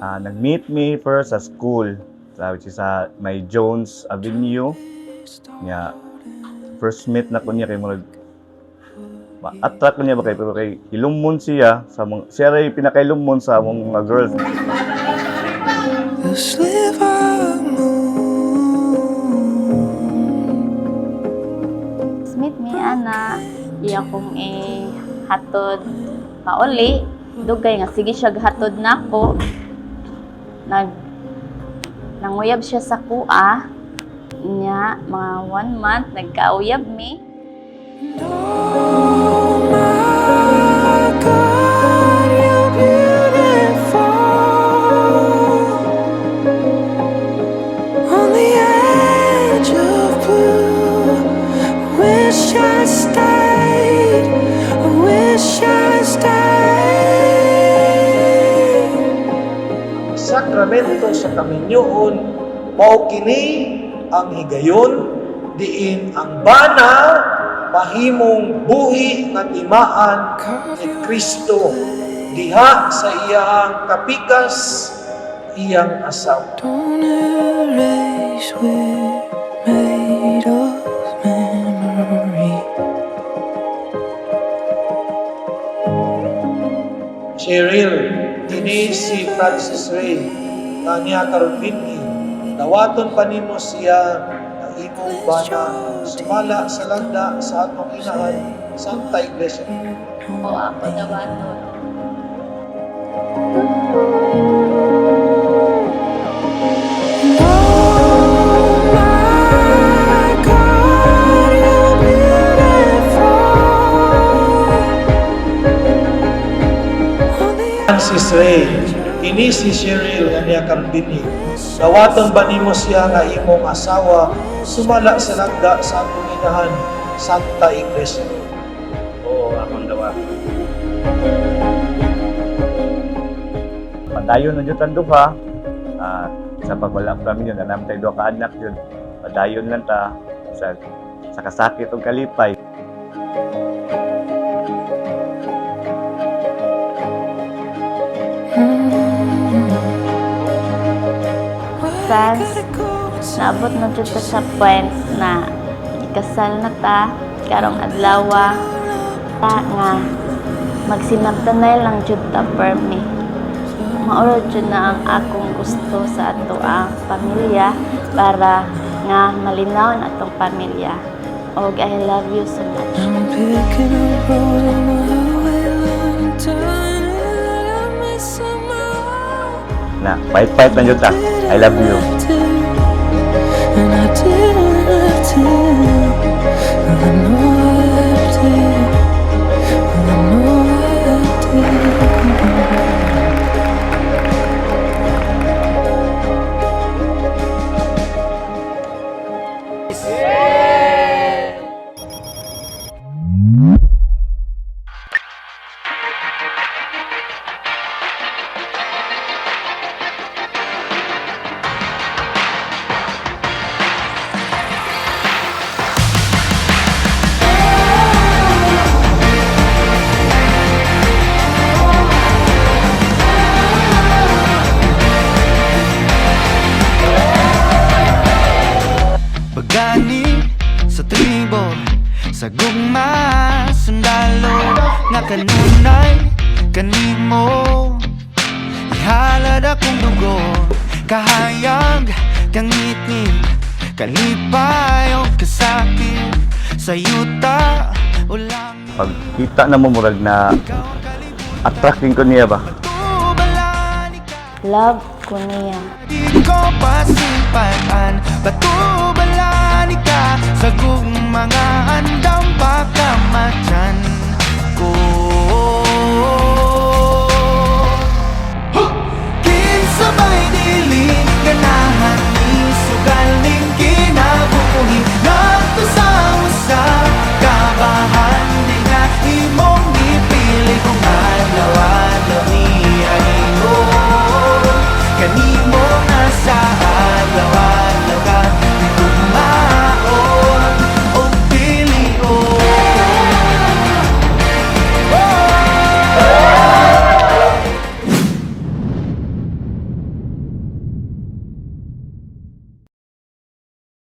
Nag-meet me first sa school, which is sa may Jones Avenue. First meet na ko niya kay murag attract ko niya ba pero kay hilumon siya sa siya ray pinakailumon sa mga girls. Meet me ana iya kong hatod pauli dugay nga sige siya hatod nako nanguyab siya sa kuha niya mga 1 month nagkauyab mi. Sakramento sa kaminyoon, mao kini ang higayon diin ang bana mahimong buhi nga timaan ni Kristo diha sa iyang kapikas iyang asawa. Don't erase, we're made of memory. Cheryl, kini si Francis Ray, kanya karon dinhi. Dawaton pa nimo siya ang imong bana sumala sa lagda sa atong inahan Santa Iglesia. O ako dawaton. Francis Ray, kini si Cheryl nga niya kambini. Dawaton ba nimo siya nga imong asawa sumala sa lagda sa atong inahan Santa Iglesia? Oo, akong dawaton. Padayon na dyan duha. Sa pagwala pa yun, nanam tayo duha ka anak yun. Padayon lang ta sa kasakit o kalipay. Sans, naabot na dyan ta sa point na ikasal na ta, karong adlawa, ta nga magsinabtanay lang dyan ta per me. Mauro dyan na ang akong gusto sa ato ang pamilya para nga malinaw ang atong pamilya. Og I love you so much. I'm picking up road on the highway, learning turning that I miss somehow. Na, fight na dyan ta. I love you. And I didn't have to. I know I have to. I know I have to. Pagani sa tribo, sa gugma, sundalo nga kanunay kanimo. Ihalad akong dugo, kahayag, kangitni, kalipay o kasakit, sa yuta o lang. Pagkita na mo murag na attracting ko niya ba? Love ko niya. Di ko pasimpatan, batubalani ka sa kung mga andang pagkamatyan ko.